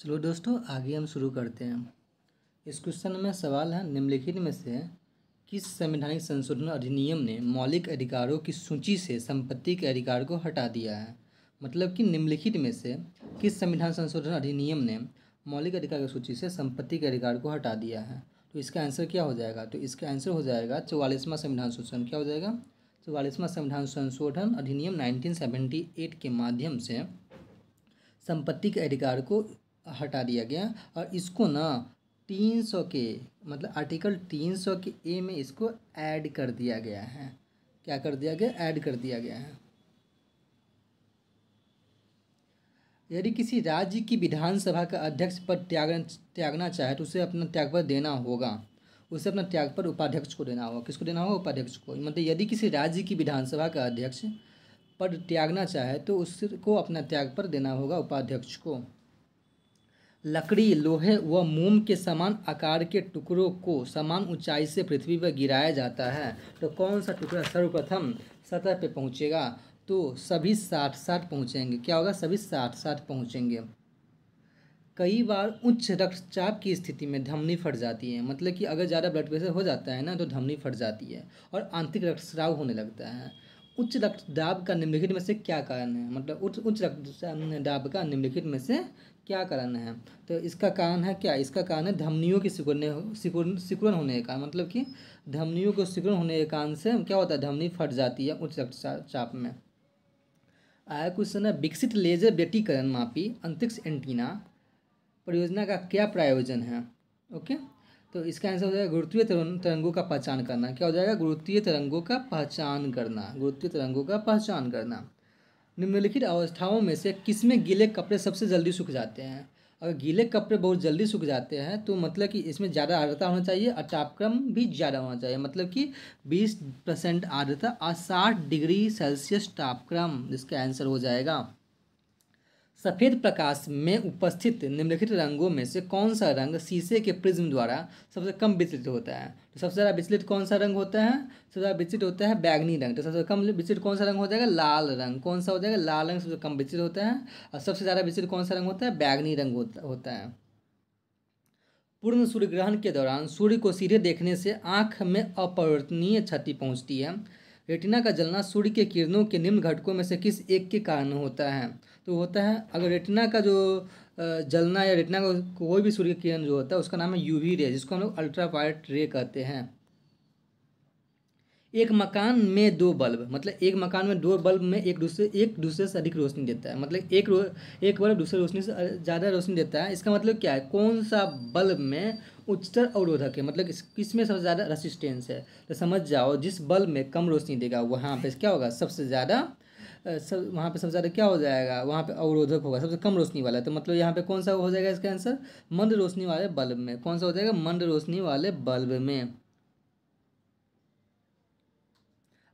चलो दोस्तों, आगे हम शुरू करते हैं। इस क्वेश्चन में सवाल है, निम्नलिखित में से किस संवैधानिक संशोधन अधिनियम ने मौलिक अधिकारों की सूची से संपत्ति के अधिकार को हटा दिया है। मतलब कि निम्नलिखित में से किस संविधान संशोधन अधिनियम ने मौलिक अधिकार की सूची से संपत्ति के अधिकार को हटा दिया है। तो इसका आंसर क्या हो जाएगा? तो इसका आंसर हो जाएगा 44वां संविधान संशोधन। क्या हो जाएगा? 44वां संविधान संशोधन अधिनियम 1978 के माध्यम से संपत्ति के अधिकार को हटा दिया गया। और इसको ना 300 के मतलब आर्टिकल 300 के ए में इसको ऐड कर दिया गया है। क्या कर दिया गया? ऐड कर दिया गया है। यदि किसी राज्य की विधानसभा का अध्यक्ष पद त्यागना चाहे तो उसे अपना त्यागपत्र देना होगा। उसे अपना त्यागपत्र उपाध्यक्ष को देना होगा। किसको देना होगा? उपाध्यक्ष को। मतलब यदि किसी राज्य की विधानसभा का अध्यक्ष पद त्यागना चाहे तो उसको अपना त्यागपत्र देना होगा उपाध्यक्ष को। लकड़ी, लोहे व मोम के समान आकार के टुकड़ों को समान ऊंचाई से पृथ्वी पर गिराया जाता है तो कौन सा टुकड़ा सर्वप्रथम सतह पे पहुंचेगा? तो सभी 60-60 पहुंचेंगे। क्या होगा? सभी 60-60 पहुंचेंगे। कई बार उच्च रक्तचाप की स्थिति में धमनी फट जाती है। मतलब कि अगर ज़्यादा ब्लड प्रेशर हो जाता है ना तो धमनी फट जाती है और आंतरिक रक्तस्राव होने लगता है। उच्च रक्तदाब का निम्नलिखित में से क्या कारण है? मतलब उच्च रक्तदाब का निम्नलिखित में से क्या कारण है? तो इसका कारण है क्या? इसका कारण है धमनियों की सिकुड़न होने के कारण। मतलब कि धमनियों को सिकुड़न होने के कारण से क्या होता है? धमनी फट जाती है उच्च रक्तचाप में। आया क्वेश्चन है, विकसित लेजर व्यतिकरण मापी अंतरिक्ष एंटीना परियोजना का क्या प्रयोजन है? ओके, तो इसका आंसर हो जाएगा गुरुत्वीय तरंगों का पहचान करना। क्या हो जाएगा? गुरुत्वीय तरंगों का पहचान करना। गुरुत्वीय तरंगों का पहचान करना। निम्नलिखित अवस्थाओं में से किसमें गीले कपड़े सबसे जल्दी सूख जाते हैं? अगर गीले कपड़े बहुत जल्दी सूख जाते हैं तो मतलब कि इसमें ज़्यादा आर्द्रता होना चाहिए और तापक्रम भी ज़्यादा होना चाहिए। मतलब कि 20% आर्द्रता और 60 डिग्री सेल्सियस तापक्रम। जिसका आंसर हो जाएगा सफ़ेद प्रकाश में उपस्थित निम्नलिखित रंगों में से कौन सा रंग शीशे के प्रिज्म द्वारा सबसे कम विचलित होता है? तो सबसे ज़्यादा विचलित कौन सा रंग होता है? सबसे ज़्यादा विचलित होता है बैगनी रंग। तो सबसे कम विचलित कौन सा रंग हो जाएगा? लाल रंग। कौन सा हो जाएगा? लाल रंग सबसे कम विचलित होता है। और सबसे ज़्यादा विचलित कौन सा रंग होता है? बैगनी रंग होता है। पूर्ण सूर्य ग्रहण के दौरान सूर्य को सीधे देखने से आँख में अपरिवर्तनीय क्षति पहुँचती है। रेटिना का जलना सूर्य के किरणों के निम्न घटकों में से किस एक के कारण होता है? तो होता है, अगर रेटिना का जो जलना या रेटिना का कोई भी सूर्य किरण जो होता है उसका नाम है यूवी रे, जिसको हम लोग अल्ट्रावायलेट रे कहते हैं। एक मकान में दो बल्ब, मतलब एक मकान में दो बल्ब में एक दूसरे से अधिक रोशनी देता है। मतलब एक बल्ब दूसरे रोशनी से ज़्यादा रोशनी देता है। इसका मतलब क्या है? कौन सा बल्ब में उच्चतर अवरोधक है? मतलब किसमें सबसे ज़्यादा रेसिस्टेंस है? तो समझ जाओ, जिस बल्ब में कम रोशनी देगा वहाँ पे क्या होगा? सबसे ज़्यादा वहाँ पे सबसे ज़्यादा क्या हो जाएगा? वहाँ पे अवरोधक होगा, सबसे कम रोशनी वाला। तो मतलब यहाँ पे कौन सा हो जाएगा इसका आंसर? मंद रोशनी वाले बल्ब में। कौन सा हो जाएगा? मंद रोशनी वाले बल्ब में।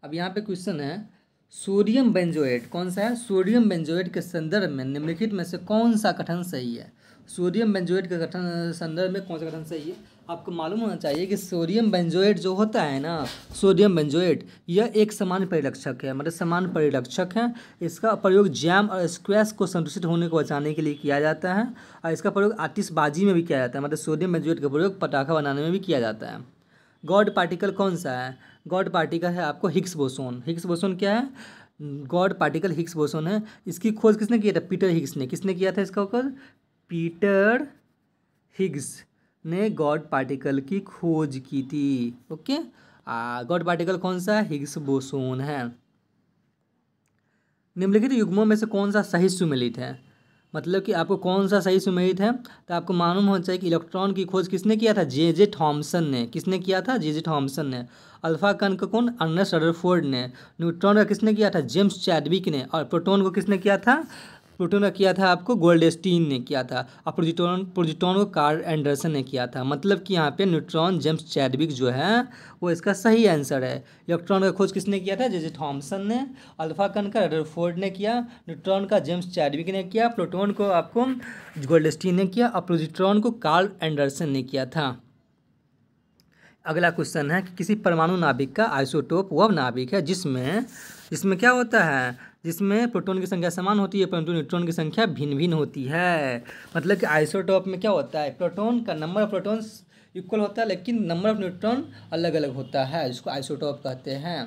अब यहाँ पे क्वेश्चन है, सोडियम बेंजोएट कौन सा है? सोडियम बेंजोएट के संदर्भ में निम्नलिखित में से कौन सा कथन सही है? सोडियम बेंजोएट के कथन संदर्भ में कौन सा कथन सही है? आपको मालूम होना चाहिए कि सोडियम बेंजोएट जो होता है ना, सोडियम बेंजोएट, यह एक समान परिरक्षक है। मतलब समान परिरक्षक है। इसका प्रयोग जैम और स्क्वैश को संदूषित होने को बचाने के लिए किया जाता है और इसका प्रयोग आतिशबाजी में भी किया जाता है। मतलब सोडियम बेंजोएट का प्रयोग पटाखा बनाने में भी किया जाता है। गॉड पार्टिकल कौन सा है? गॉड पार्टिकल है आपको हिग्स बोसोन। हिग्स बोसोन क्या है? गॉड पार्टिकल हिग्स बोसोन है। इसकी खोज किसने किया था? पीटर हिग्स ने। किसने किया था इसका खोज? पीटर हिग्स ने गॉड पार्टिकल की खोज की थी। ओके, गॉड पार्टिकल कौन सा है? हिग्स बोसोन है। निम्नलिखित युग्मों में से कौन सा सही सुमेलित है? मतलब कि आपको कौन सा सही सुमेलित है तो आपको मालूम होना चाहिए कि इलेक्ट्रॉन की खोज किसने किया था? जे थॉमसन ने। किसने किया था? जे थॉमसन ने। अल्फा कण का कौन? अर्नेस्ट रदरफोर्ड ने। न्यूट्रॉन का किसने किया था? जेम्स चैडविक ने। और प्रोटॉन को किसने किया था? प्रोटॉन का किया था आपको गोल्डस्टीन ने किया था। और प्रोटॉन को कार्ल एंडरसन ने किया था। मतलब कि यहाँ पे न्यूट्रॉन जेम्स चैडविक जो है वो इसका सही आंसर है। इलेक्ट्रॉन का खोज किसने किया था? जे थॉमसन ने। अल्फा कण का रदरफोर्ड ने किया। न्यूट्रॉन का जेम्स चैडविक ने किया। प्रोटॉन को आपको गोल्डस्टीन ने किया और प्रोटॉन को कार्ल एंडरसन ने किया था। अगला क्वेश्चन है कि किसी परमाणु नाभिक का आइसोटोप वह नाभिक है जिसमें जिसमें क्या होता है, जिसमें प्रोटॉन की संख्या समान होती है परंतु न्यूट्रॉन की संख्या भिन्न भिन्न होती है। मतलब कि आइसोटोप में क्या होता है, प्रोटॉन का नंबर ऑफ प्रोटॉन्स इक्वल होता है लेकिन नंबर ऑफ न्यूट्रॉन अलग अलग होता है, जिसको आइसोटोप कहते हैं।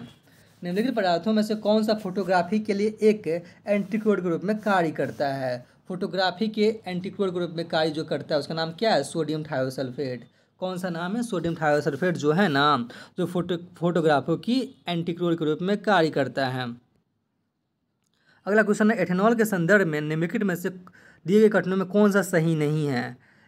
निम्नलिखित पदार्थों में से कौन सा फोटोग्राफी के लिए एक एंटीकोड के रूप में कार्य करता है। फोटोग्राफी के एंटीकोड के रूप में कार्य जो करता है उसका नाम क्या है, सोडियम थायोसल्फेट। कौन सा नाम है, सोडियम थायोसल्फेट जो है ना, जो फोटोग्राफों की एंटीकोड के रूप में कार्य करता है। अगला क्वेश्चन है एथेनॉल के संदर्भ में निम्नलिखित में से दिए गए कथनों में कौन सा सही नहीं है।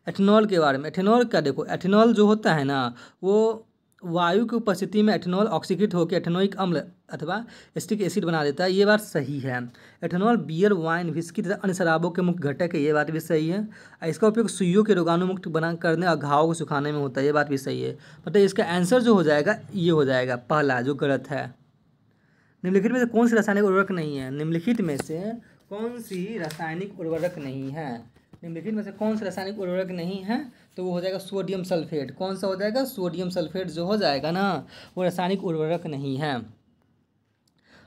एथेनॉल के बारे में, एथेनॉल का देखो, एथेनॉल जो होता है ना वो वायु की उपस्थिति में एथेनॉल ऑक्सीकृत होकर एथेनोइक अम्ल अथवा एसिटिक एसिड बना देता है, ये बात सही है। एथेनॉल बियर, वाइन, विस्की तथा अन्य शराबों के मुख्य घटक है, ये बात भी सही है। इसका उपयोग सुइयों के रोगाणुमुक्त बना करने और घावों को सुखाने में होता है, ये बात भी सही है। मतलब इसका आंसर जो हो जाएगा ये हो जाएगा पहला, जो गलत है। निम्नलिखित में से कौन सी रासायनिक उर्वरक नहीं है, निम्नलिखित में से कौन सी रासायनिक उर्वरक नहीं है, निम्नलिखित में से कौन सा रासायनिक उर्वरक नहीं है, तो वो हो जाएगा सोडियम सल्फेट। कौन सा हो जाएगा, सोडियम सल्फेट जो हो जाएगा ना वो रासायनिक उर्वरक नहीं है।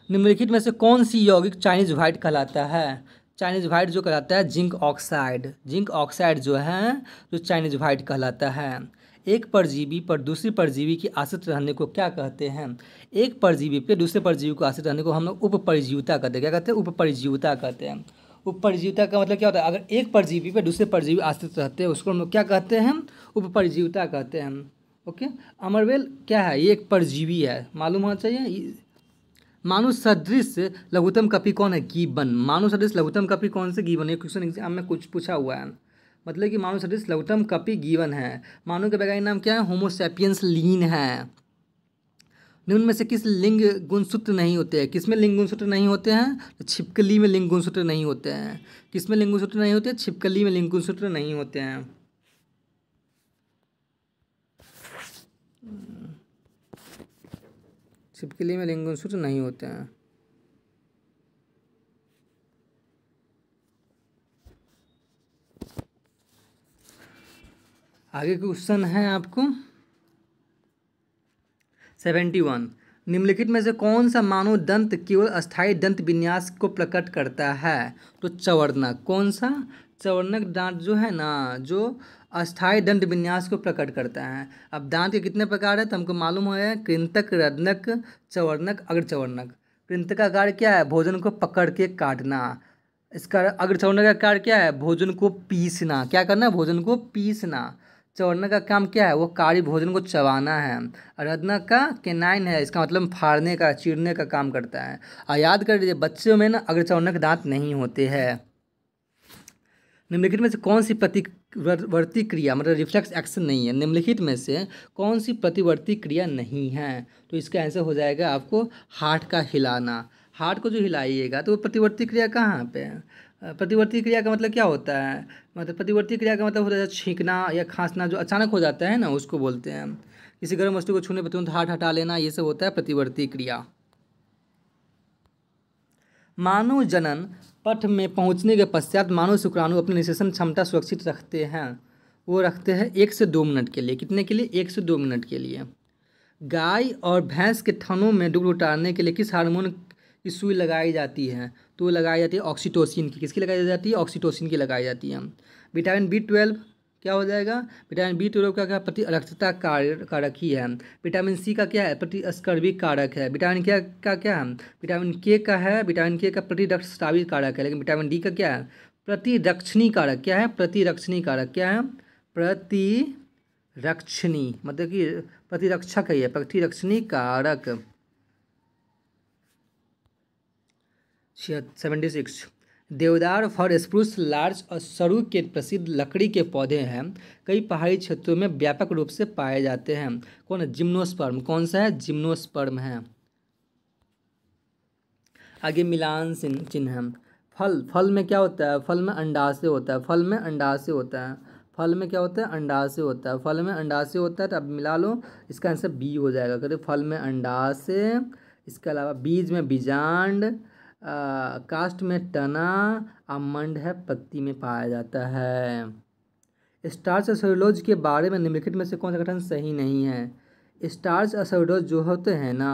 निम्नलिखित में से कौन सी यौगिक चाइनीज व्हाइट कहलाता है, चाइनीज व्हाइट जो कहलाता है जिंक ऑक्साइड, जिंक ऑक्साइड जो है जो चाइनीज व्हाइट कहलाता है। एक परजीवी पर दूसरी परजीवी की आश्रित रहने को क्या कहते हैं, एक परजीवी पे दूसरे परजीवी को आश्रित रहने को हम लोग उपपरिजीवता कहते हैं। क्या कहते हैं, उपपरिजीवता कहते हैं। उपपरिजीवता का मतलब क्या होता है, अगर एक परजीवी पे दूसरे परजीवी आश्रित रहते हैं उसको हम लोग क्या कहते हैं, उपपरिजीवता कहते हैं। ओके, अमरवेल क्या है, ये एक परजीवी है, मालूम होना चाहिए। मानव सदृश लघुत्तम कपी कौन है, गिबन। मानव सदृश लघुत्तम कपी कौन से, गिबन। ये क्वेश्चन एग्जाम में कुछ पूछा हुआ है, मतलब कि मानव सदृश लघुत्तम कपी गिबन है। मानव के वैज्ञानिक नाम क्या है, होमो सैपियंस लीन है। निम्न में से किस लिंग गुणसूत्र नहीं होते हैं, किसमें लिंग गुणसूत्र नहीं होते हैं, तो छिपकली में लिंग गुणसूत्र नहीं होते हैं। किसमें लिंग गुणसूत्र नहीं होते, छिपकली में लिंग गुणसूत्र नहीं होते हैं। छिपकली में लिंग गुणसूत्र नहीं होते हैं। आगे क्वेश्चन है आपको 71। निम्नलिखित में से कौन सा मानव दंत केवल अस्थायी दंत विन्यास को प्रकट करता है, तो चवर्णक। कौन सा, चवर्णक दांत जो है ना जो अस्थायी दंत विन्यास को प्रकट करता है। अब दांत के कितने प्रकार है तो हमको मालूम है, कृंतक, रत्नक, चवर्णक, अग्रचवर्णक। कृंतक का कार्य क्या है, भोजन को पकड़ के काटना। इसका अग्रचवर्णक का कार्य क्या है, भोजन को पीसना। क्या करना, भोजन को पीसना। चवर्णक का काम क्या है, वो कारी भोजन को चबाना है। रत्नक का केनाइन है, इसका मतलब फाड़ने का, चीरने का काम करता है। और याद कर लीजिए बच्चों में ना अग्रचवर्णक दांत नहीं होते हैं। निम्नलिखित में से कौन सी प्रतिवर्ती क्रिया मतलब रिफ्लेक्स एक्शन नहीं है, निम्नलिखित में से कौन सी प्रतिवर्ती क्रिया नहीं है, तो इसका आंसर हो जाएगा आपको हार्ट का हिलाना। हार्ट को जो हिलाइएगा तो वो प्रतिवर्ती क्रिया कहाँ पे है। प्रतिवर्ती क्रिया का मतलब क्या होता है, मतलब प्रतिवर्ती क्रिया का मतलब होता है छींकना या खांसना जो अचानक हो जाता है ना उसको बोलते हैं। किसी गर्म वस्तु को छूने पर तुरंत हाथ हटा लेना, ये सब होता है प्रतिवर्ती क्रिया। मानव जनन पथ में पहुंचने के पश्चात मानव शुक्राणु अपनी निषेचन क्षमता सुरक्षित रखते हैं, वो रखते हैं 1 से 2 मिनट के लिए। कितने के लिए, 1 से 2 मिनट के लिए। गाय और भैंस के थनों में दुग्ध उतारने के लिए किस हार्मोन की सुई लगाई जाती है, तो वो लगाई जाती है ऑक्सीटोसिन की। किसकी लगाई जाती है, ऑक्सीटोसिन की लगाई जाती है। विटामिन B12 क्या हो जाएगा, विटामिन B12 का क्या प्रतिरक्षता कारक ही है। विटामिन सी का क्या है, प्रतिस्कर्वी कारक है। विटामिन के का क्या है, विटामिन के का है, विटामिन के का प्रतिरक्षावी कारक है। लेकिन विटामिन डी का क्या है, प्रतिरक्षणी कारक। क्या है, प्रतिरक्षणी कारक। क्या है, प्रतिरक्षणी मतलब कि प्रतिरक्षक है, प्रतिरक्षणी कारक। 76। देवदार फर स्प्रूस लार्च और सरू के प्रसिद्ध लकड़ी के पौधे हैं, कई पहाड़ी क्षेत्रों में व्यापक रूप से पाए जाते हैं। कौन है, जिम्नोस्पर्म। कौन सा है, जिम्नोस्पर्म है। आगे मिलान चिन्ह है। फल में क्या होता है, फल में अंडाशय होता है। फल में अंडाशय होता है। फल में क्या होता है, अंडाशय होता है। फल में अंडाशय होता है तो अब मिला लो, इसका आंसर बी हो जाएगा। कहते फल में अंडाशय, इसके अलावा बीज में बीजांड, कास्ट में तना, आमंड है पत्ती में पाया जाता है। स्टार्च और सेलुलोज के बारे में निम्नलिखित में से कौन सा कथन सही नहीं है। स्टार्च और सेलुलोज जो होते हैं ना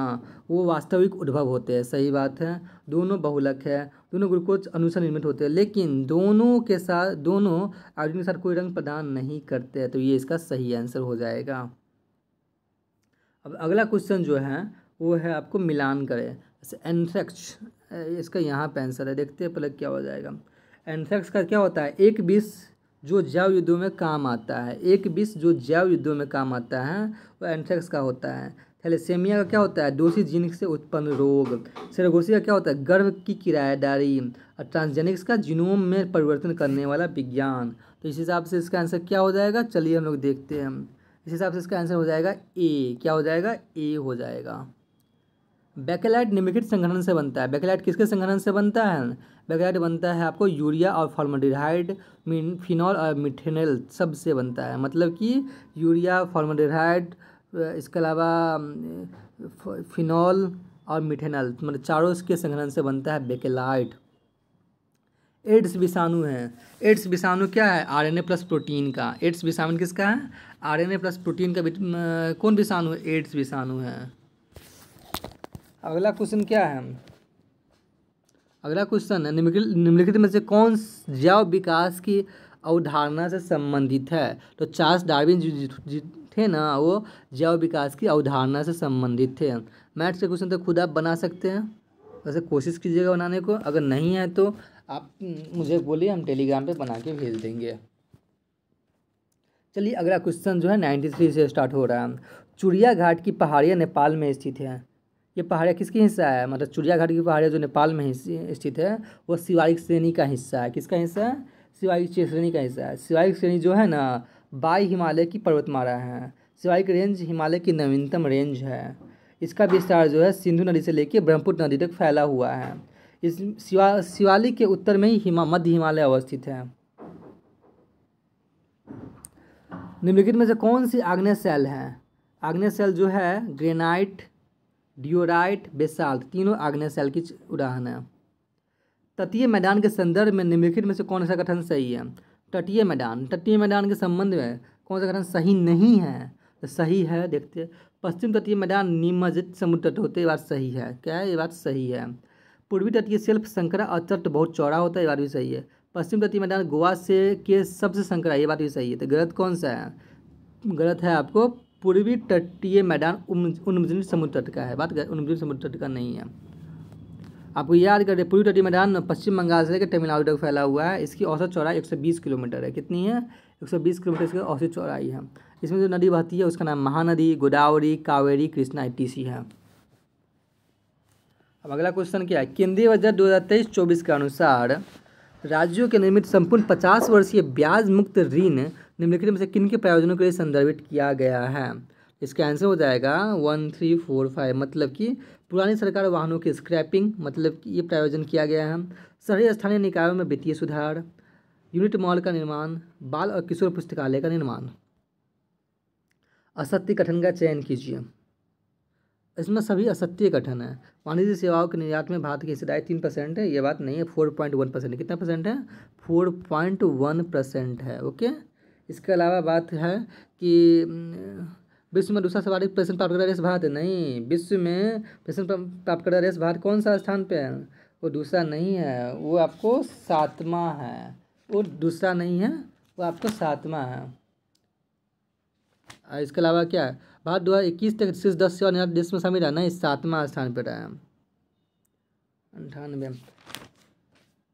वो वास्तविक उद्भव होते हैं, सही बात है। दोनों बहुलक है, दोनों ग्लूकोज अणु से निर्मित होते हैं, लेकिन दोनों के साथ दोनों आयोडीन के साथ कोई रंग प्रदान नहीं करते हैं, तो ये इसका सही आंसर हो जाएगा। अब अगला क्वेश्चन जो है वो है आपको मिलान करें। जैसे एंथ्रेक्स, इसका यहाँ पे आंसर है, देखते हैं पहले क्या हो जाएगा। एंथ्रेक्स का क्या होता है, एक विष जो जैव युद्धों में काम आता है, एक विष जो जैव युद्धों में काम आता है वो एंथ्रेक्स का होता है। थैलेसेमिया का क्या होता है, दोषी जीन से उत्पन्न रोग। सेरेगोसी का क्या होता है, गर्भ की किराएदारी। और ट्रांसजेनिक्स का जीनोम में परिवर्तन करने वाला विज्ञान। तो इस हिसाब से इसका आंसर क्या हो जाएगा, चलिए हम लोग देखते हैं। इस हिसाब से इसका आंसर हो जाएगा ए। क्या हो जाएगा, ए हो जाएगा। बेकेलाइट निम्नलिखित संघटन से बनता है। बेकेलाइट किसके संघटन से बनता है, बेकेलाइट बनता है आपको यूरिया और फॉर्मल्डिहाइड, फिनॉल और मिथेनॉल सब से बनता है। मतलब कि यूरिया, फॉर्मल्डिहाइड, इसके अलावा फिनॉल और मिथेनॉल, मतलब चारों के संघटन से बनता है बेकेलाइट। एड्स विषाणु है। एड्स विषाणु क्या है, आरएनए प्लस प्रोटीन का। एड्स विषाणु किसका है, आरएनए प्लस प्रोटीन का। कौन विषाणु है, एड्स विषाणु है। अगला क्वेश्चन क्या है, अगला क्वेश्चन है निम्नलिखित में से कौन जैव विकास की अवधारणा से संबंधित है। तो चार्ल्स डार्विन जो थे ना वो जैव विकास की अवधारणा से संबंधित थे। मैथ्स के क्वेश्चन तो खुद आप बना सकते हैं, वैसे कोशिश कीजिएगा बनाने को। अगर नहीं है तो आप मुझे बोलिए, हम टेलीग्राम पे बना के भेज देंगे। चलिए अगला क्वेश्चन जो है 93 से स्टार्ट हो रहा है। चुड़िया घाट की पहाड़ियाँ नेपाल में स्थित है। ये पहाड़ियाँ किसकी हिस्सा है, मतलब चिड़िया घाट की पहाड़ियाँ जो नेपाल में स्थित है वो शिवालिक श्रेणी का हिस्सा है। किसका हिस्सा है, शिवालिक श्रेणी का हिस्सा है। शिवालिक श्रेणी जो है ना बाई हिमालय की पर्वतमाला है। शिवालिक रेंज हिमालय की नवीनतम रेंज है। इसका विस्तार जो है सिंधु नदी से लेकर ब्रह्मपुत्र नदी तक फैला हुआ है। इस शिवालिक के उत्तर में ही मध्य हिमालय अवस्थित है। निम्नलिखित में से कौन सी आग्नेय शैल है, आग्नेय शैल जो है ग्रेनाइट, डियोराइट, बेसाल्ट, तीनों आग्नेय शैल की उदाहरण है। तटीय मैदान के संदर्भ में निम्नलिखित में से कौन सा कथन सही है। तटीय मैदान के संबंध में कौन सा कथन सही नहीं है, तो सही है, देखते हैं। पश्चिम तटीय मैदान निमज्जित समुद्र तट होते, ये बात सही है। क्या है, ये बात सही है। पूर्वी तटीय शेल्फ संकरा और तट बहुत चौड़ा होता है, ये बात भी सही है। पश्चिम तटीय मैदान गोवा से के सबसे संकरा, ये बात भी सही है। तो गलत कौन सा है, गलत है आपको पूर्वी तटीय मैदान उन्मूलित समुद्र तट का है। बात उन्मूलित समुद्र तट का नहीं है। आपको याद करें पूर्वी तटीय मैदान पश्चिम बंगाल से लेकर तमिलनाडु तक फैला हुआ है। इसकी औसत चौड़ाई 120 किलोमीटर है। कितनी है, 120 किलोमीटर इसकी औसत चौड़ाई है। इसमें जो नदी बहती है उसका नाम महानदी, गोदावरी, कावेरी, कृष्णा etc है। अब अगला क्वेश्चन क्या है, केंद्रीय बजट 2023-24 के अनुसार राज्यों के निर्मित संपूर्ण 50 वर्षीय ब्याज मुक्त ऋण निम्नलिखित में से किन के प्रायोजनों के लिए संदर्भित किया गया है। इसका आंसर हो जाएगा 1 3 4 5, मतलब कि पुरानी सरकार वाहनों की स्क्रैपिंग, मतलब कि ये प्रायोजन किया गया है। शहरी स्थानीय निकायों में वित्तीय सुधार, यूनिट मॉल का निर्माण, बाल और किशोर पुस्तकालय का निर्माण। असत्य कथन का चयन कीजिए। इसमें सभी असत्य कथन है। वाणिज्य सेवाओं के निर्यात में भारत की हिस्सेदारी 3% है, ये बात नहीं है। 4.1% है। कितना परसेंट है, 4.1% है। ओके, इसके अलावा बात है कि विश्व में दूसरा सर्वाधिक पेंशन प्राप्त करता देश भारत है। नहीं, विश्व में पेंशन प्राप्त करता देश भारत कौन सा स्थान पे है, वो दूसरा नहीं है, वो आपको 7वां है। वो दूसरा नहीं है, वो आपको 7वां है। इसके अलावा क्या है, भारत 2021 तक शीर्ष 10 सेवा निर्यात देश में शामिल है, नहीं 7वां स्थान पर है।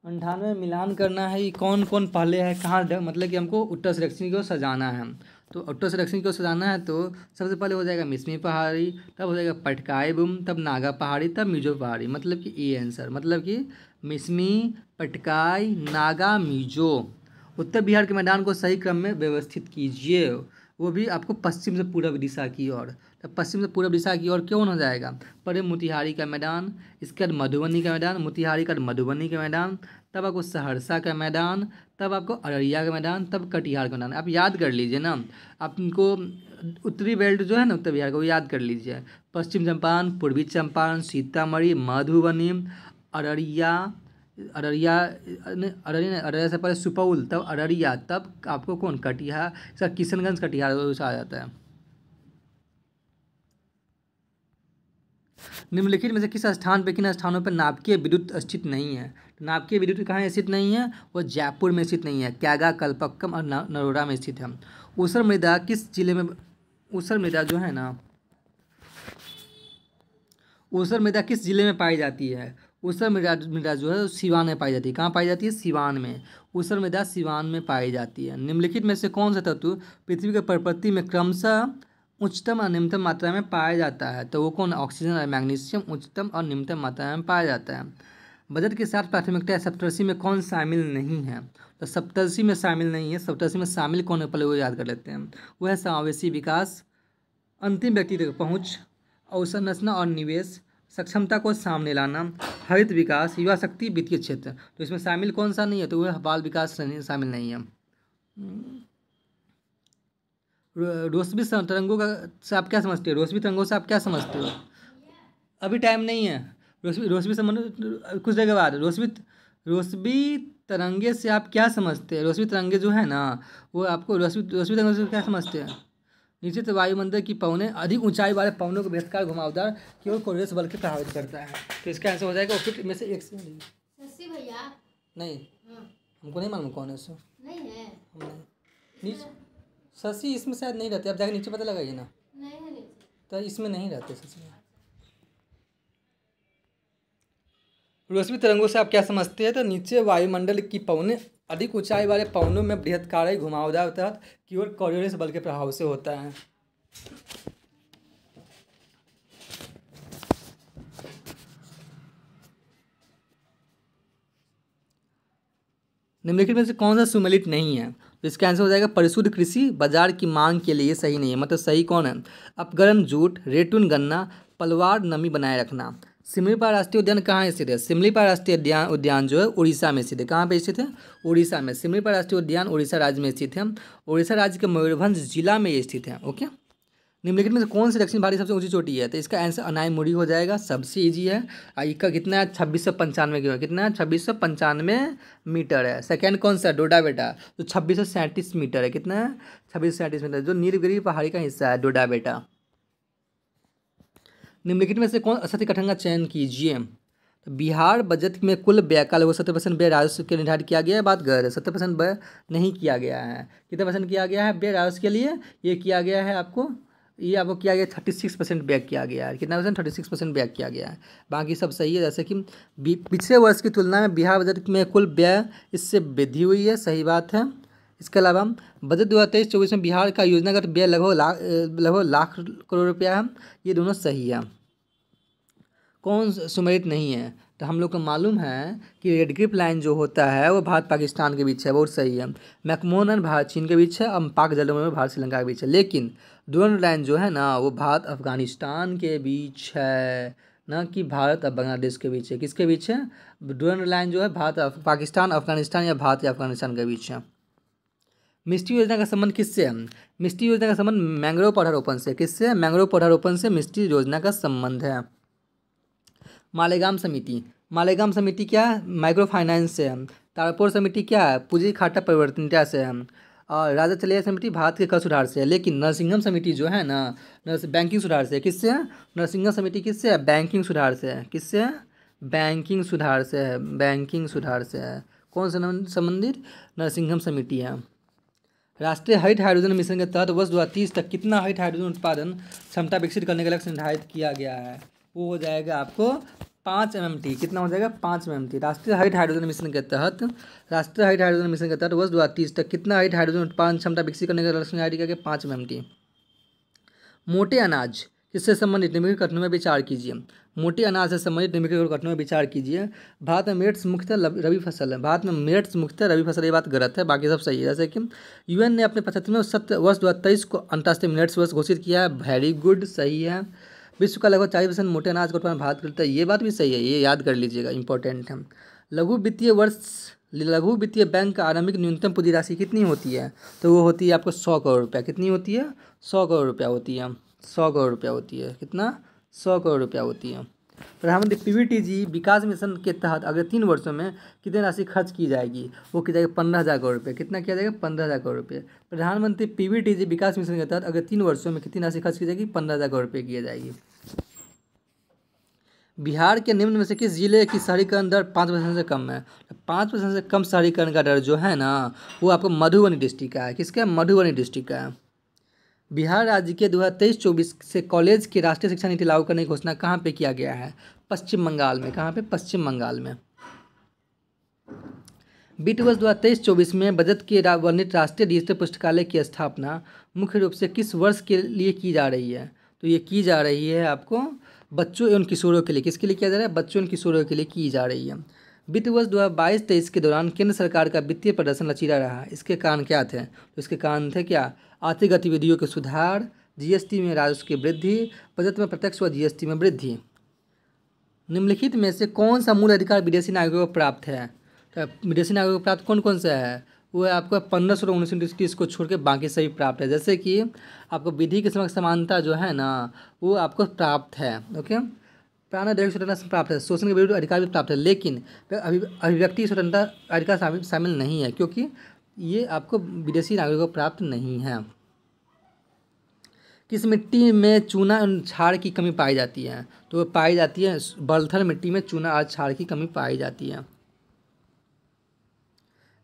98 मिलान करना है, ये कौन कौन पहले है कहाँ, मतलब कि हमको उत्तर से दक्षिण की ओर सजाना है। तो उत्तर से दक्षिण की ओर सजाना है तो सबसे पहले हो जाएगा मिसमी पहाड़ी, तब हो जाएगा पटकाई बुम, तब नागा पहाड़ी, तब मिजो पहाड़ी, मतलब कि ए आंसर, मतलब कि मिसमी, पटकाई, नागा, मिजो। उत्तर बिहार के मैदान को सही क्रम में व्यवस्थित कीजिए, वो भी आपको पश्चिम से पूर्व दिशा की ओर। तब पश्चिम से पूर्व दिशा की ओर कौन हो जाएगा, पहले मोतिहारी का मैदान, इसके बाद मधुबनी का मैदान, मोतिहारी का मधुबनी का मैदान, तब आपको सहरसा का मैदान, तब आपको अररिया का मैदान, तब कटिहार का मैदान। आप याद कर लीजिए ना, आपको उत्तरी बेल्ट जो है ना उत्तर बिहार का, वो याद कर लीजिए। पश्चिम चंपारण, पूर्वी चंपारण, सीतामढ़ी, मधुबनी, अररिया, अररिया से पहले सुपौल, तब अररिया, तब आपको कौन कटिहार, सर किशनगंज कटिहार आ जाता है। निम्नलिखित में से किस स्थान पर किन स्थानों पर नाभिकीय विद्युत स्थित नहीं है? तो नाभिकीय विद्युत कहाँ स्थित नहीं है? वो जयपुर में स्थित नहीं है, कैगा, कल्पक्कम और नरोड़ा में स्थित है। ऊसर मृदा किस जिले में, ऊसर मृदा जो है ना, ऊसर मृदा किस जिले में पाई जाती है? ऊसर मृदा जो है सिवान में पाई जाती है। कहाँ पाई जाती है? सिवान में। ऊसर मृदा सिवान में पाई जाती है। निम्नलिखित में से कौन सा तत्व पृथ्वी के प्रकृति में क्रमशः उच्चतम और निम्नतम मात्रा में पाया जाता है? तो वो कौन? ऑक्सीजन और मैग्नीशियम उच्चतम और निम्नतम मात्रा में पाया जाता है। बजट के साथ प्राथमिकता सप्तर्षि में कौन शामिल नहीं है? तो सप्तर्षि में शामिल नहीं है। सप्तर्षि में शामिल कौन है पहले वो याद कर लेते हैं। वो है समावेशी विकास, अंतिम व्यक्ति तक पहुँच, अवसंरचना और निवेश, सक्षमता को सामने लाना, हरित विकास, युवा शक्ति, वित्तीय क्षेत्र। तो इसमें शामिल कौन सा नहीं है? तो वह बाल विकास शामिल नहीं है। रोशनी तरंगों का से आप क्या समझते हो? रोशनी तरंगों से आप क्या समझते हो? अभी टाइम नहीं है। रोशनी संबंध कुछ देर के बाद। रोशनी तरंगे से आप क्या समझते हैं? रोशनी तरंगे जो है ना, वो आपको रोशनी तरंगों से क्या समझते हैं? निश्चित वायुमंडल की पवनें अधिक ऊंचाई वाले पवनों को बृहत्कार घुमावदार केवल कोरियस बल के प्रभावित करता है। तो इसका आंसर हो जाएगा फिर में से एक से भैया नहीं। हमको नहीं मालूम कौन है सो नहीं है। नीचे शशि इसमें शायद नहीं रहते। आप जाके नीचे पता लगाइए ना। नहीं है नीचे। तो इसमें नहीं रहते शशि। रोशनी तरंगों से आप क्या समझते हैं? तो नीचे वायुमंडल की पवनें अधिक ऊंचाई वाले पवनों में बृहत्कार घुमावदार तहत की ओर कोरियोलिस बल के प्रभाव से होता है। निम्नलिखित में से कौन सा सुमेलित नहीं है? तो इसका आंसर हो जाएगा परिशुद्ध कृषि बाजार की मांग के लिए सही नहीं है। मतलब सही कौन है? अपगरम जूट, रेटून गन्ना, पलवार नमी बनाए रखना। सिमलीपाल राष्ट्रीय उद्यान कहाँ स्थित है? सिमलीपाल राष्ट्रीय उद्यान जो है उड़ीसा में स्थित है। कहाँ पे स्थित है? उड़ीसा में। सिमलीपाल राष्ट्रीय उद्यान उड़ीसा राज्य में स्थित है। उड़ीसा राज्य के मयूरभंज जिला में ये स्थित है। ओके। निम्नलिखित में से कौन सी दक्षिण भारत की सबसे ऊंची चोटी है? तो इसका आंसर अनायमुड़ी हो जाएगा। सबसे ईजी है। इसका कितना है? 2695 किलो। कितना है? 2695 मीटर है। सेकंड कौन सा? डोडा बेटा। तो 2637 मीटर है। कितना है? 2637 मीटर। जो नीलगिरी पहाड़ी का हिस्सा है डोडा बेटा। निम्नलिखित में से कौन असत्य कथन का चयन कीजिए? तो बिहार बजट में कुल व्यय का लगभग 70% व्यय राजस्व के निर्धारित किया गया है। बात गलत है। 70% व्यय नहीं किया गया है। कितना परसेंट किया गया है व्यय राजस्व के लिए? ये किया गया है आपको, ये आपको किया गया 36% व्यय किया गया है। कितना परसेंट? 36% व्यय किया गया है। बाकी सब सही है। जैसे कि पिछले वर्ष की तुलना में बिहार बजट में कुल व्यय इससे वृद्धि हुई है। सही बात है। इसके अलावा बजट 2023-24 में बिहार का योजनागत व्यय लगभग लाख करोड़ रुपया है। ये दोनों सही है। कौन सुमेलित नहीं है? तो हम लोग को मालूम है कि रेड ग्रिप लाइन जो होता है वो भारत पाकिस्तान के बीच है। बहुत सही है। मैकमोहन भारत चीन के बीच है और पाक जलमंडल में भारत श्रीलंका के बीच है। लेकिन डुरंड लाइन जो है ना वो भारत अफगानिस्तान के बीच है, ना कि भारत और बांग्लादेश के बीच है। किसके बीच है? डुरंड लाइन जो है भारत पाकिस्तान अफगानिस्तान या भारत या अफगानिस्तान के बीच है। मिष्टी योजना का संबंध किससे है? मिष्टी योजना का संबंध मैंग्रोव पौधारोपण से। किससे? मैंग्रोव पौधारोपण से मिष्टी योजना का संबंध है। मालेगाम समिति। मालेगाम समिति क्या है? माइक्रो फाइनेंस से है। तारापुर समिति क्या है? पूंजी खाता परिवर्तनीयता से है। और राजा चलिया समिति भारत के कर सुधार से है। लेकिन नरसिंहम समिति जो है ना बैंकिंग सुधार से है। किससे है? नरसिंहम समिति किससे है? बैंकिंग सुधार से है। किससे है? बैंकिंग सुधार से है। बैंकिंग सुधार से है। कौन से संबंधित? नरसिंहम समिति है। राष्ट्रीय हरित हाइड्रोजन मिशन के तहत वर्ष 2030 तक कितना हरित हाइड्रोजन उत्पादन क्षमता विकसित करने का लक्ष्य निर्धारित किया गया है? वो हो जाएगा आपको 5 MMT। कितना हो जाएगा? 5 MMT। राष्ट्रीय हरित हाइड्रोजन मिशन के तहत वर्ष 2030 तक कितना हरित हाइड्रोजन उत्पादन क्षमता विकसित करने का लक्ष्य निर्धारित किया गया? 5 MMT। मोटे अनाज किससे संबंधित निम्नलिखित कथनों में विचार कीजिए। मोटे अनाज से संबंधित निम्नलिखित कथनों में विचार कीजिए। भारत में मिलेट्स मुख्यतः रबी फसल है। भारत में मिलेट्स मुख्यतः रबी फसल। ये बात गलत है। बाकी सब सही है। जैसे कि UN ने अपने 75वें वर्ष 2023 को अंतर्राष्ट्रीय मिलेट्स वर्ष घोषित किया है। वेरी गुड, सही है। विश्व का लगभग 40% मोटे अनाज का उत्पादन भारत करता है। ये बात भी सही है। ये याद कर लीजिएगा, इंपॉर्टेंट है। लघु वित्तीय बैंक का आरंभिक न्यूनतम पूंजी राशि कितनी होती है? तो वो होती है आपको 100 करोड़ रुपया। कितनी होती है? 100 करोड़ रुपया होती है। 100 करोड़ रुपया होती है। कितना? 100 करोड़ रुपया होती है। प्रधानमंत्री PVTG विकास मिशन के तहत अगले 3 वर्षों में कितनी राशि खर्च की जाएगी? वो की जाएगी 15,000 करोड़ रुपये। कितना किया जाएगा? 15,000 करोड़ रुपये। प्रधानमंत्री PVTG विकास मिशन के तहत अगले 3 वर्षों में कितनी राशि खर्च की जाएगी? 15,000 करोड़ रुपये की जाएगी। बिहार के निम्न में से किस जिले की शहरीकरण दर 5% से कम है? तो 5% से कम शहरीकरण का दर जो है ना, वो आपको मधुबनी डिस्ट्रिक्ट का है। किसका है? मधुबनी डिस्ट्रिक्ट का है। बिहार राज्य के 2023-24 से कॉलेज की राष्ट्रीय शिक्षा नीति लागू करने की घोषणा कहाँ पे किया गया है? पश्चिम बंगाल में। कहाँ पे? पश्चिम बंगाल में। वित्त वर्ष 2023-24 में बजट के वर्णित राष्ट्रीय डिजिटल पुस्तकालय की स्थापना मुख्य रूप से किस वर्ष के लिए की जा रही है? तो ये की जा रही है आपको बच्चों एवं किशोरों के लिए। किसके लिए किया जा रहा है? बच्चों एवं किशोरों के लिए की जा रही है। वित्त वर्ष 2022-23 के दौरान केंद्र सरकार का वित्तीय प्रदर्शन लचीला रहा। इसके कारण क्या थे? तो इसके कारण थे क्या? आर्थिक गतिविधियों के सुधार, जीएसटी में राजस्व की वृद्धि, बजट में प्रत्यक्ष व जीएसटी में वृद्धि। निम्नलिखित में से कौन सा मूल अधिकार विदेशी नागरिकों को प्राप्त है? तो विदेशी नागरिकों को प्राप्त कौन कौन सा है? वो है आपको 1519 को छोड़ के बाकी सभी प्राप्त है। जैसे कि आपको विधि के समक्ष समानता जो है ना, वो आपको प्राप्त है। ओके, प्राण स्वतंत्रता प्राप्त है, शोषण के विरुद्ध अधिकार भी प्राप्त है, लेकिन अभिव्यक्ति स्वतंत्रता अधिकार शामिल नहीं है, क्योंकि ये आपको विदेशी नागरिकों को प्राप्त नहीं है। किस मिट्टी में चूना और क्षार की कमी पाई जाती है? तो वो पाई जाती है बलथल मिट्टी में चूना और क्षार की कमी पाई जाती है।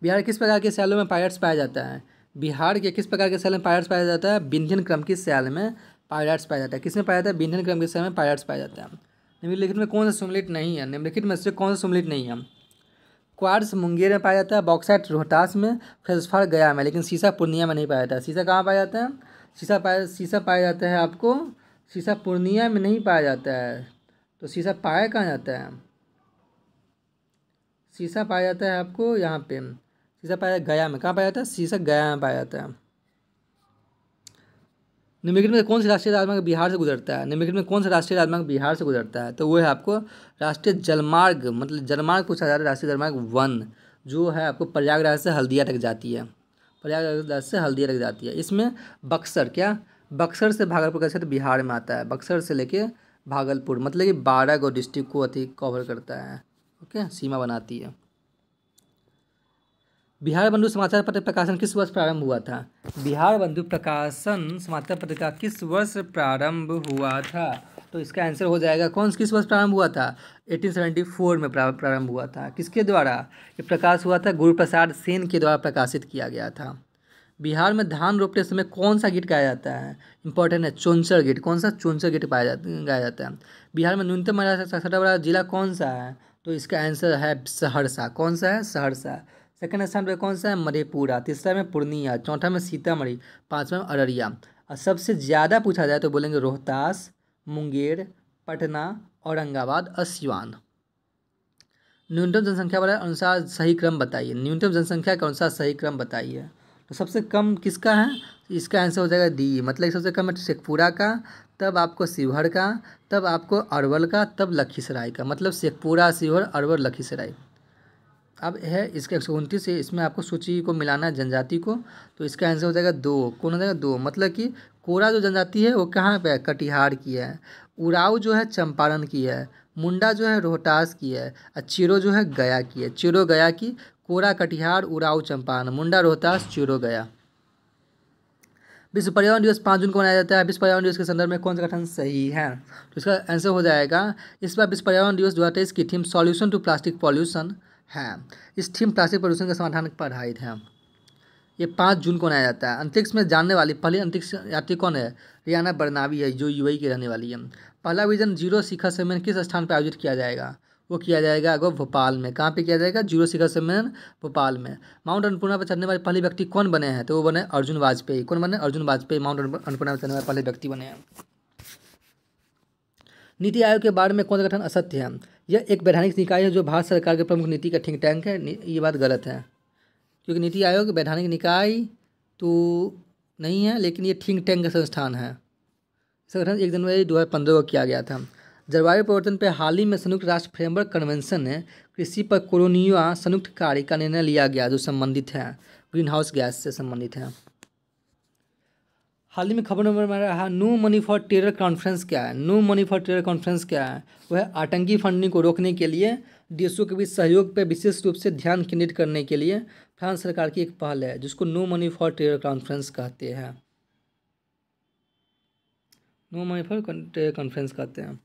बिहार किस प्रकार के शैलों में पायरेट्स पाया जाता है? बिहार के किस प्रकार के शैल में पायरेट्स पाया जाता है? विंध्यन क्रम की शैल में पायरेट्स पाया जाता है। किसमें पाया जाता है? विंध्यन क्रम के शैल में पायरेट्स पाया जाता है। निम्नलिखित में कौन सा सम्मिलित नहीं है? निम्नलिखित में से कौन सा सम्मिलित नहीं है? क्वार्ट्ज मुंगेर में पाया जाता है, बॉक्साइट रोहतास में, फेल्सफार गया में, लेकिन सीसा पूर्णिया में नहीं पाया जाता है। सीसा कहाँ पाया जाता है? सीसा पाया जाता है आपको, सीसा पूर्णिया में नहीं पाया जाता है। तो सीसा पाया कहाँ जाता है? सीसा पाया जाता है आपको यहाँ पे, सीसा पाया गया में। कहाँ पाया जाता है? सीसा गया में पाया जाता है। निम्नलिखित में कौन सा राष्ट्रीय राजमार्ग बिहार से गुजरता है? निम्नलिखित में कौन सा राष्ट्रीय राजमार्ग बिहार से गुजरता है? तो वो है आपको राष्ट्रीय जलमार्ग, मतलब जलमार्ग पूछा जा रहा है। राष्ट्रीय जलमार्ग 1 जो है आपको प्रयागराज से हल्दिया तक जाती है। प्रयागराज से हल्दिया तक जाती है। इसमें बक्सर, क्या बक्सर से भागलपुर का क्षेत्र बिहार में आता है। बक्सर से लेके भागलपुर, मतलब कि 12 गो डिस्ट्रिक्ट को कवर करता है। ओके, सीमा बनाती है। बिहार बंधु समाचार पत्र प्रकाशन किस वर्ष प्रारंभ हुआ था? बिहार बंधु प्रकाशन समाचार पत्र का किस वर्ष प्रारंभ हुआ था? तो इसका आंसर हो जाएगा किस वर्ष प्रारंभ हुआ था? 1874 में प्रारंभ हुआ था। किसके द्वारा ये प्रकाश हुआ था? गुरु प्रसाद सेन के द्वारा प्रकाशित किया गया था। बिहार में धान रोपते समय कौन सा गीत गाया जाता है? इंपॉर्टेंट है, चोंचर गीत। कौन सा? चोंचर गीत गाया जाता है। बिहार में न्यूनतम महिला साक्षरता वाला जिला कौन सा है? तो इसका आंसर है सहरसा। कौन सा है? सहरसा। सेकंड स्थान पर कौन सा है? मधेपुरा। तीसरा में पूर्णिया, चौथा में सीतामढ़ी, पाँचवा में अररिया। और सबसे ज़्यादा पूछा जाए तो बोलेंगे रोहतास, मुंगेर, पटना, औरंगाबाद और सिवान। न्यूनतम जनसंख्या वाले अनुसार सही क्रम बताइए। न्यूनतम जनसंख्या के अनुसार सही क्रम बताइए। तो सबसे कम किसका है? इसका आंसर हो जाएगा डी, मतलब सबसे कम है शेखपुरा का, तब आपको शिवहर का, तब आपको अरवल का, तब लखीसराय का। मतलब शेखपुरा, शिवहर, अरवल, लखीसराय। अब है इसका 129 है, इसमें आपको सूची को मिलाना है जनजाति को। तो इसका आंसर हो जाएगा 2। कौन हो जाएगा? 2। मतलब कि कोरा जो जनजाति है वो कहाँ पे है? कटिहार की है। उराव जो है चंपारण की है। मुंडा जो है रोहतास की है। और चिरो जो है गया की है। चिरो गया की, कोरा कटिहार, उराव चंपारण, मुंडा रोहतास, चिरो गया। विश्व पर्यावरण दिवस 5 जून को मनाया जाता है। विश्व पर्यावरण दिवस के संदर्भ में कौन सा कथन सही है? तो इसका आंसर हो जाएगा, इस बार विश्व पर्यावरण दिवस 2023 की theme solution to plastic pollution है। इस थीम प्लास्टिक प्रदूषण का समाधान पर आधारित है। ये 5 जून को मनाया जाता है। अंतरिक्ष में जानने वाली पहली अंतरिक्ष यात्री कौन है? रियाना बरनावी है, जो यूएई की रहने वाली है। पहला विजन 0 शिखर सम्मेलन किस स्थान पर आयोजित किया जाएगा? वो किया जाएगा अगो भोपाल में। कहाँ पे किया जाएगा? 0 शिखर सम्मेलन भोपाल में। माउंट अन्नपूर्णा पर चढ़ने वाले पहले व्यक्ति कौन बने हैं? तो वो बने अर्जुन वाजपेयी। कौन बने? अर्जुन वाजपेयी माउंट अन्नपूर्णा पर चढ़ने वाले पहले व्यक्ति बने हैं। नीति आयोग के बारे में कौन सा कथन असत्य है? यह एक वैधानिक निकाय है जो भारत सरकार के प्रमुख नीति का थिंक टैंक है। ये बात गलत है, क्योंकि नीति आयोग वैधानिक निकाय तो नहीं है, लेकिन ये थिंक टैंक का संस्थान है। इसका गठन 1 जनवरी 2015 को किया गया था। जलवायु परिवर्तन पर हाल ही में संयुक्त राष्ट्र फ्रेमवर्क कन्वेंशन ने कृषि पर कोलोनिया संयुक्त कार्य का निर्णय लिया गया, जो संबंधित है ग्रीन हाउस गैस से संबंधित है। हाल ही में खबर नंबर में रहा no money for terror conference क्या है? No money for terror conference क्या है? वह आतंकी फंडिंग को रोकने के लिए देशों के बीच सहयोग पर विशेष रूप से ध्यान केंद्रित करने के लिए फ्रांस सरकार की एक पहल है, जिसको no money for terror conference कहते हैं। No money for terror conference कहते हैं।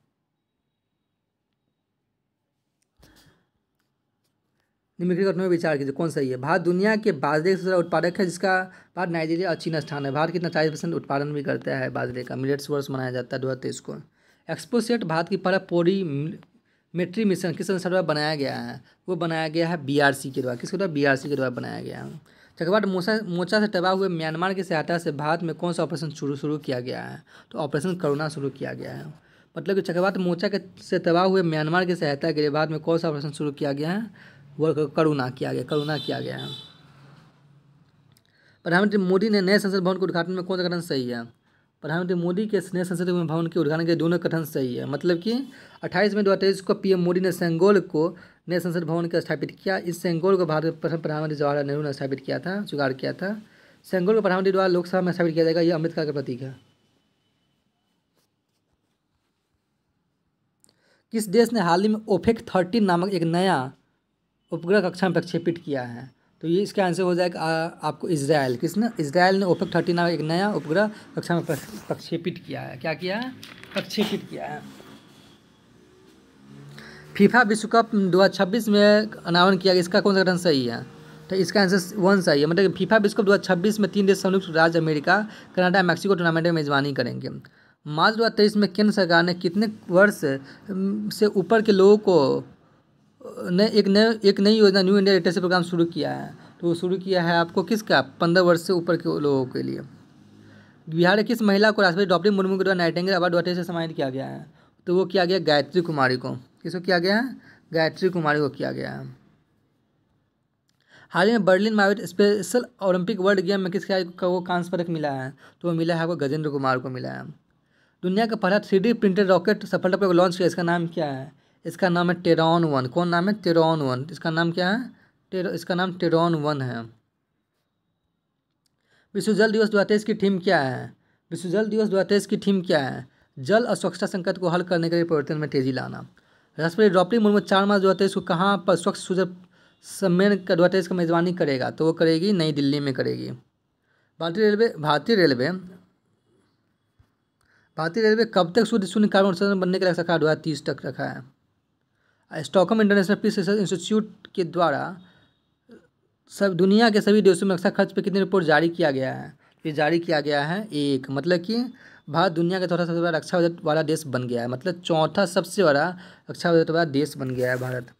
निम्नलिखित कथनों पर विचार कीजिए कौन सही है। भारत दुनिया के बाजरे का सबसे बड़ा उत्पादक है, जिसका बाद नाइजीरिया और चीन स्थान है। भारत कितना 40% उत्पादन भी करता है बाजरे का। मिलेट्स वर्ष मनाया जाता है 2023 को। एक्सपोसेट भारत की पहला पोलीमेट्री मिशन किस संस्था द्वारा बनाया गया है? वो बनाया गया है BRC के द्वारा। किसके द्वारा? BRC के द्वारा बनाया गया है। चक्रवात मोचा से तबाह हुए म्यांमार की सहायता से भारत में कौन सा ऑपरेशन शुरू किया गया है? तो ऑपरेशन करुणा शुरू किया गया है। मतलब कि चक्रवात मोचा से तबाह हुए म्यांमार की सहायता के लिए भारत में कौन सा ऑपरेशन शुरू किया गया है? वो करुणा किया गया है। प्रधानमंत्री मोदी ने नए संसद भवन के उद्घाटन में कौन सा कथन सही है? प्रधानमंत्री मोदी के नए संसद भवन के उद्घाटन के दोनों कथन सही है। मतलब कि 28 मई 2023 को PM मोदी ने सेंगोल को नए संसद भवन का स्थापित किया। इस सेंगोल को भारत प्रथम प्रधानमंत्री जवाहरलाल नेहरू ने स्थापित किया था, जुगाड़ किया था। सेंगोल को प्रधानमंत्री द्वारा लोकसभा में स्थापित किया जाएगा। यह अम्बेडकर का प्रतीक है। किस देश ने हाल ही में OPEC 13 नामक एक नया उपग्रह कक्षा में प्रक्षेपित किया है? तो ये इसका आंसर हो जाएगा आपको इजराइल। किसने? इजराइल ने OPEC 13 नामक एक नया उपग्रह कक्षा में प्रक्षेपित किया है। क्या किया है? प्रक्षेपित किया है। फीफा विश्व कप 2026 में अनावरण किया गया। इसका कौन सा कथन सही है? तो इसका आंसर 1 सही है। मतलब फीफा विश्व कप 2026 में 3 देश संयुक्त राज्य अमेरिका, कनाडा, मैक्सिको टूर्नामेंट में मेजबानी करेंगे। मार्च 2023 में केंद्र सरकार ने कितने वर्ष से ऊपर के लोगों को एक नई योजना न्यू इंडिया लिटरेसी प्रोग्राम शुरू किया है? तो वो शुरू किया है आपको किसका? 15 वर्ष से ऊपर के लोगों के लिए। बिहार की किस महिला को राष्ट्रपति द्रौपदी मुर्मू के द्वारा नाइटिंगेल अवार्ड 2023 से सम्मानित किया गया है? तो वो किया गया गायत्री कुमारी को। किसको किया गया है? गायत्री कुमारी को किया गया है। हाल ही में बर्लिन में स्पेशल ओलंपिक वर्ल्ड गेम में किस खिलाड़ी को कांस्य पदक मिला है? तो वो मिला है आपको गजेंद्र कुमार को मिला है। दुनिया का पहला 3D प्रिंटेड रॉकेट सफलतापूर्वक लॉन्च किया। इसका नाम क्या है? इसका नाम है टेरॉन 1। कौन नाम है? टेरॉन 1। इसका नाम क्या है? इसका नाम टेरॉन 1 है। विश्व जल दिवस 2023 की थीम क्या है? विश्व जल दिवस 2023 की थीम क्या है? जल और स्वच्छता संकट को हल करने के लिए परिवर्तन में तेजी लाना। राष्ट्रपति द्रौपदी मुर्मू 4 मार्च 2023 को कहाँ पर स्वच्छ सुजल सम्मेलन का 2023 का मेजबानी करेगा? तो वो करेगी नई दिल्ली में करेगी। भारतीय रेलवे कब तक शुद्ध शून्य कार्बन उत्सर्जन बनने के लिए रखा है? 2030 तक रखा है। Stockholm International Peace Research Institute के द्वारा सब दुनिया के सभी देशों में रक्षा खर्च पर कितनी रिपोर्ट जारी किया गया है? ये जारी किया गया है 1। मतलब कि भारत दुनिया का चौथा सबसे बड़ा रक्षा बजट वाला देश बन गया है। मतलब चौथा सबसे बड़ा रक्षा बजट वाला देश बन गया है भारत।